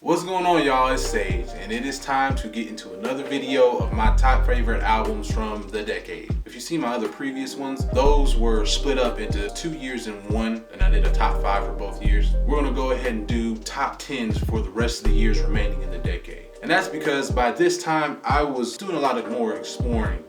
What's going on, y'all? It's Sage, and it is time to get into another video of my top favorite albums from the decade. If you see my other previous ones, those were split up into 2 years in one, and I did a top 5 for both years. We're gonna go ahead and do top 10s for the rest of the years remaining in the decade. And that's because by this time, I was doing a lot of more exploring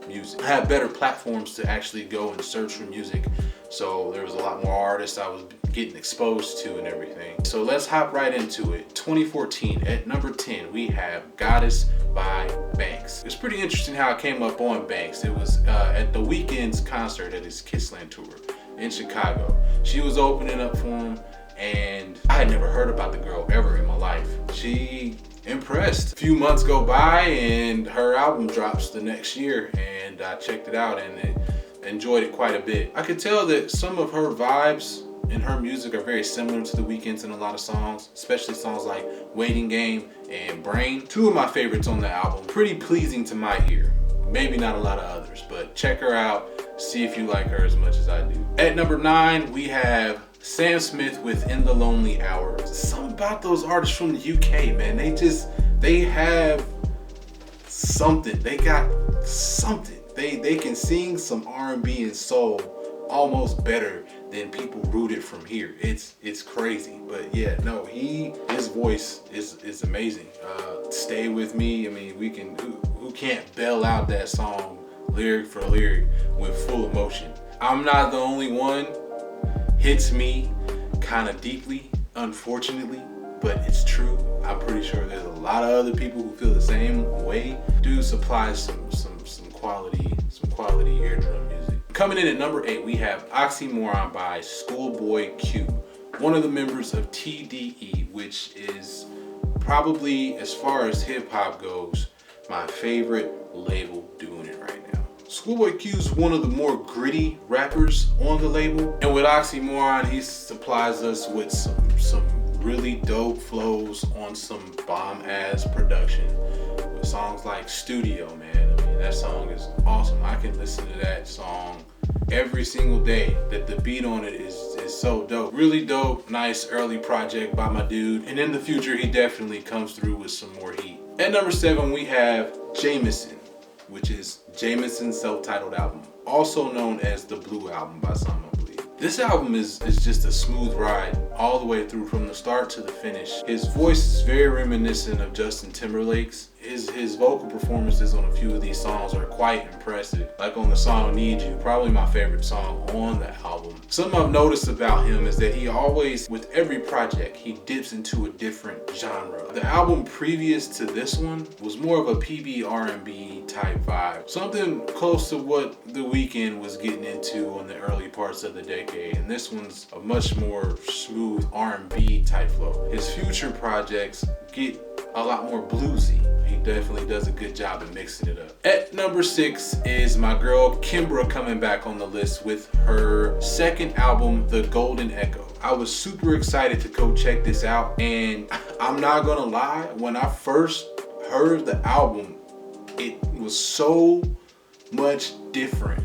music. I had better platforms to actually go and search for music, so there was a lot more artists I was getting exposed to and everything. So let's hop right into it. 2014, at number 10, we have Goddess by Banks. It's pretty interesting how I came up on Banks. It was at The Weeknd's concert at his Kissland tour in Chicago. She was opening up for him, and I had never heard about the girl ever in my life. She impressed. A few months go by and her album drops the next year, and I checked it out and enjoyed it quite a bit. I could tell that some of her vibes and her music are very similar to The Weeknd's in a lot of songs, especially songs like Waiting Game and Brain. Two of my favorites on the album, pretty pleasing to my ear. Maybe not a lot of others, but check her out, see if you like her as much as I do. At number 9, we have Sam Smith with In the Lonely Hour. Something about those artists from the UK, man. They have something. They got something. They can sing some R&B and soul almost better than people rooted from here. It's crazy, but yeah, no, his voice is amazing. Stay With Me. I mean, who can't bail out that song lyric for lyric with full emotion. I'm Not the Only One hits me kind of deeply, unfortunately, but it's true. I'm pretty sure there's a lot of other people who feel the same way. Dude supplies some quality eardrum music. Coming in at number 8, we have Oxymoron by Schoolboy Q, one of the members of TDE, which is probably, as far as hip hop goes, my favorite label doing it right now. Schoolboy Q is one of the more gritty rappers on the label, and with Oxymoron, he supplies us with some really dope flows on some bomb-ass production with songs like Studio, man. I mean, that song is awesome. I can listen to that song every single day. That the beat on it is so dope. Really dope, nice early project by my dude, and in the future, he definitely comes through with some more heat. At number 7, we have Jameson, which is Jameson's self-titled album, also known as the Blue Album by some, I believe. This album is just a smooth ride all the way through from the start to the finish. His voice is very reminiscent of Justin Timberlake's. His vocal performances on a few of these songs are quite impressive. Like on the song Need You, probably my favorite song on the album. Something I've noticed about him is that he always, with every project, he dips into a different genre. The album previous to this one was more of a PB R&B type vibe. Something close to what The Weeknd was getting into on the early parts of the decade. And this one's a much more smooth R&B type flow. His future projects get a lot more bluesy. He definitely does a good job of mixing it up. At number 6 is my girl Kimbra coming back on the list with her second album, The Golden Echo. I was super excited to go check this out, and I'm not gonna lie, when I first heard the album, it was so much different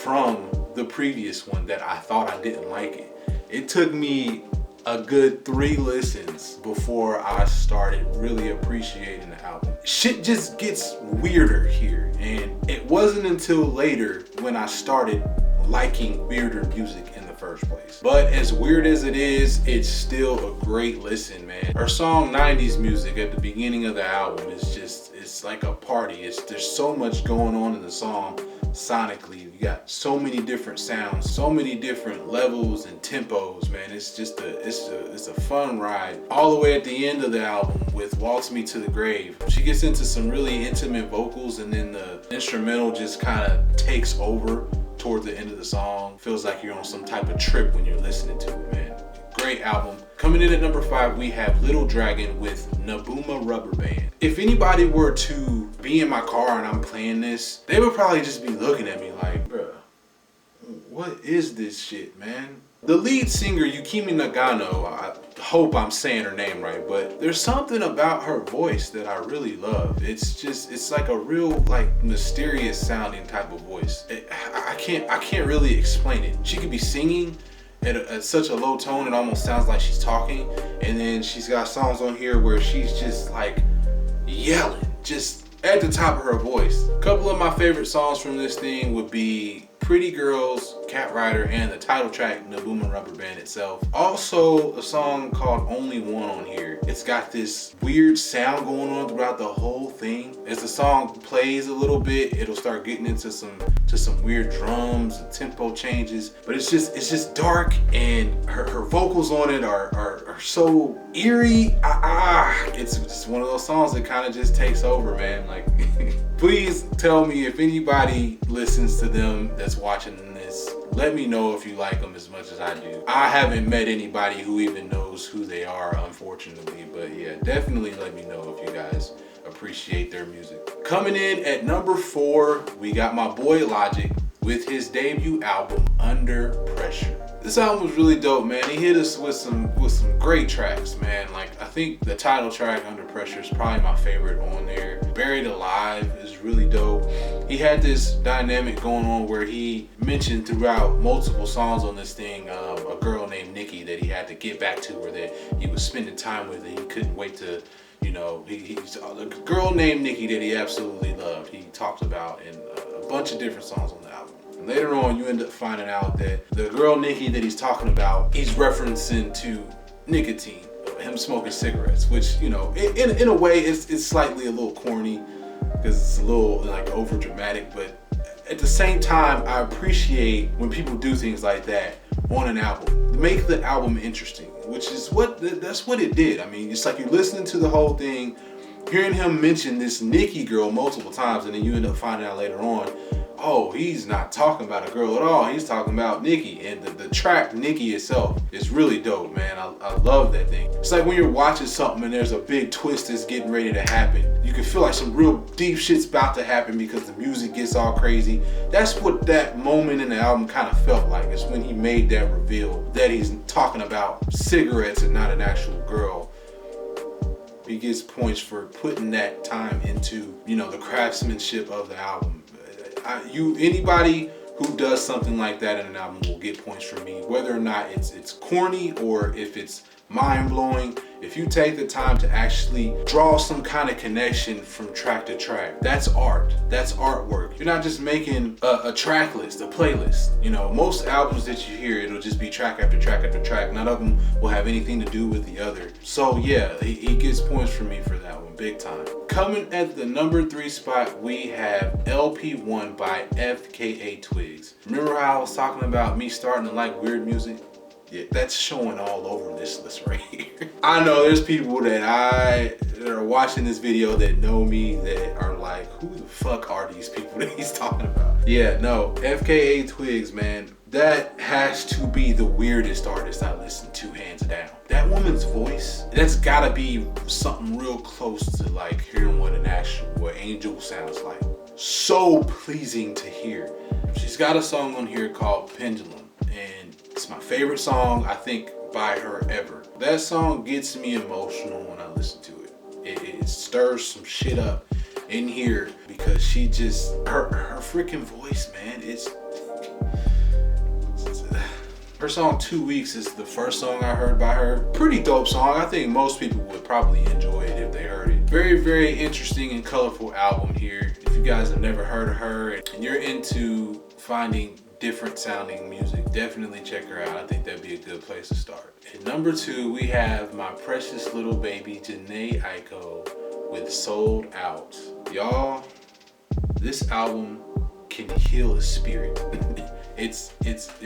from the previous one that I thought I didn't like it. It took me a good 3 listens before I started really appreciating the album. Shit just gets weirder here, and it wasn't until later when I started liking weirder music in the first place. But as weird as it is, it's still a great listen, man. Her song 90s Music at the beginning of the album is just, it's like a party. There's so much going on in the song sonically. You got so many different sounds, so many different levels and tempos, man. It's just it's a fun ride. All the way at the end of the album with Waltz Me to the Grave, she gets into some really intimate vocals, and then the instrumental just kind of takes over toward the end of the song. Feels like you're on some type of trip when you're listening to it, man. Great album. Coming in at number 5, we have Little Dragon with Nabooma Rubber Band. If anybody were to be in my car and I'm playing this, they would probably just be looking at me like, bruh, what is this shit, man? The lead singer, Yukimi Nagano, I hope I'm saying her name right, but there's something about her voice that I really love. It's like a real, like, mysterious sounding type of voice. I can't really explain it. She could be singing at such a low tone it almost sounds like she's talking. And then she's got songs on here where she's just like yelling, just at the top of her voice. A couple of my favorite songs from this thing would be Pretty Girls, Cat Rider, and the title track, Naboom and Rubber Band itself. Also, a song called Only One on here. It's got this weird sound going on throughout the whole thing. As the song plays a little bit, it'll start getting into some weird drums and tempo changes. But it's just dark, and her vocals on it are so eerie. It's just one of those songs that kind of just takes over, man. Like, please tell me if anybody listens to them that's watching this. Let me know if you like them as much as I do. I haven't met anybody who even knows who they are, unfortunately. But yeah, definitely let me know if you guys appreciate their music. Coming in at number 4, we got my boy Logic with his debut album, Under Pressure. This album was really dope, man. He hit us with some great tracks, man. Like, I think the title track, Under Pressure, is probably my favorite on there. Buried Alive is really dope. He had this dynamic going on where he mentioned throughout multiple songs on this thing a girl named Nikki that he had to get back to, or that he was spending time with, and he couldn't wait to, you know, he's a girl named Nikki that he absolutely loved. He talked about in a bunch of different songs on the album. And later on, you end up finding out that the girl Nikki that he's talking about, he's referencing to nicotine, him smoking cigarettes, which, you know, in a way, it's slightly a little corny because it's a little like over dramatic, but at the same time, I appreciate when people do things like that on an album. Make the album interesting, which is that's what it did. I mean, it's like you're listening to the whole thing, hearing him mention this Nikki girl multiple times, and then you end up finding out later on, oh, he's not talking about a girl at all. He's talking about Nikki. And the track Nikki itself is really dope, man. I love that thing. It's like when you're watching something and there's a big twist that's getting ready to happen. You can feel like some real deep shit's about to happen because the music gets all crazy. That's what that moment in the album kind of felt like. It's when he made that reveal that he's talking about cigarettes and not an actual girl. He gets points for putting that time into, you know, the craftsmanship of the album. Anybody who does something like that in an album will get points from me, whether or not it's corny or if it's mind-blowing. If you take the time to actually draw some kind of connection from track to track, that's art. That's artwork. You're not just making a track list, a playlist. You know, most albums that you hear, it'll just be track after track after track. None of them will have anything to do with the other. So yeah, he gets points from me for that one, big time. Coming at the number 3 spot, we have LP1 by FKA Twigs. Remember how I was talking about me starting to like weird music? Yeah, that's showing all over this list right here. I know there's people that are watching this video that know me that are like, who the fuck are these people that he's talking about? Yeah, no, FKA Twigs, man, that has to be the weirdest artist I listen to, hands down. That woman's voice, that's gotta be something real close to like hearing what an actual angel sounds like. So pleasing to hear. She's got a song on here called Pendulum, and it's my favorite song, I think, by her ever. That song gets me emotional when I listen to it. It stirs some shit up in here because she just, her freaking voice, man, her song 2 Weeks is the first song I heard by her. Pretty dope song. I think most people would probably enjoy it if they heard it. Very, very interesting and colorful album here. If you guys have never heard of her and you're into finding different sounding music, definitely check her out. I think that'd be a good place to start. At number 2, we have my precious little baby Jhené Aiko with Sold Out. Y'all, this album can heal a spirit. It's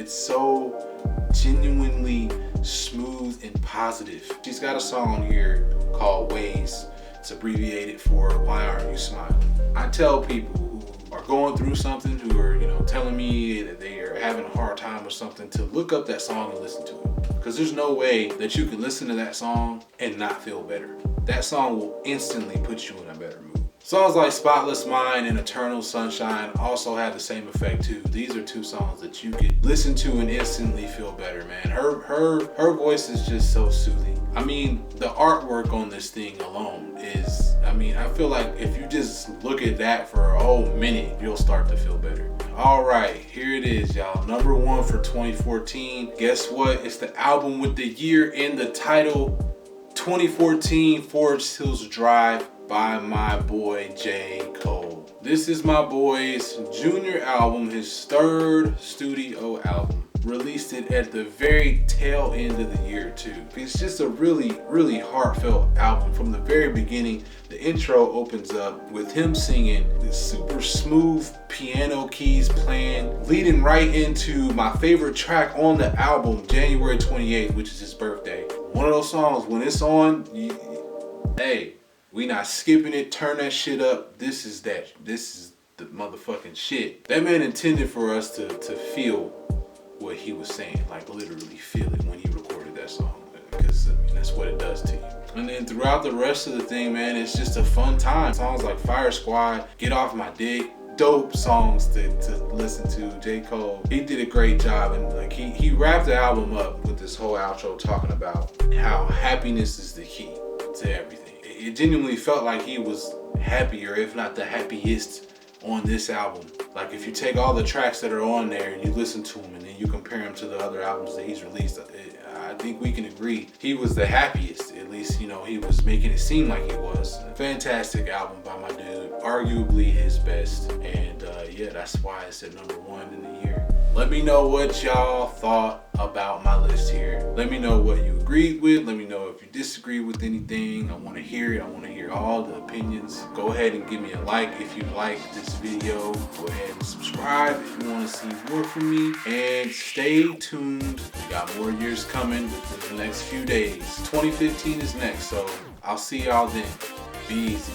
so genuinely smooth and positive. She's got a song here called Ways. It's abbreviated for Why Aren't You Smiling? I tell people who are going through something, who are, you know, telling me that they are having a hard time with something, to look up that song and listen to it. Because there's no way that you can listen to that song and not feel better. That song will instantly put you in a better mood. Songs like Spotless Mind and Eternal Sunshine also have the same effect too. These are two songs that you could listen to and instantly feel better, man. Her voice is just so soothing. I mean, the artwork on this thing alone is, I feel like if you just look at that for a whole minute, you'll start to feel better. All right, here it is, y'all. Number 1 for 2014. Guess what? It's the album with the year in the title, 2014 Forest Hills Drive by my boy J. Cole. This is my boy's junior album, his third studio album. Released it at the very tail end of the year too. It's just a really, really heartfelt album from the very beginning. The intro opens up with him singing, this super smooth piano keys playing, leading right into my favorite track on the album, January 28th, which is his birthday. One of those songs, when it's on, hey, we not skipping it, turn that shit up. This is the motherfucking shit. That man intended for us to feel what he was saying, like literally feel it when he recorded that song, because that's what it does to you. And then throughout the rest of the thing, man, it's just a fun time. Songs like Fire Squad, Get Off My Dick, dope songs to listen to. J. Cole, he did a great job, and like he wrapped the album up with this whole outro talking about how happiness is the key to everything. It genuinely felt like he was happier, if not the happiest, on this album. Like if you take all the tracks that are on there and you listen to them and then you compare them to the other albums that he's released, I think we can agree he was the happiest. At least, he was making it seem like he was. Fantastic album by my dude, arguably his best, and yeah, that's why it's at number 1 in the year. Let me know what y'all thought about my list here. Let me know what you agreed with. Let me know if you disagree with anything. I want to hear it. I want to hear all the opinions. Go ahead and give me a like if you like this video. Go ahead and subscribe if you want to see more from me. And stay tuned. We got more years coming within the next few days. 2015 is next, so I'll see y'all then. Be easy.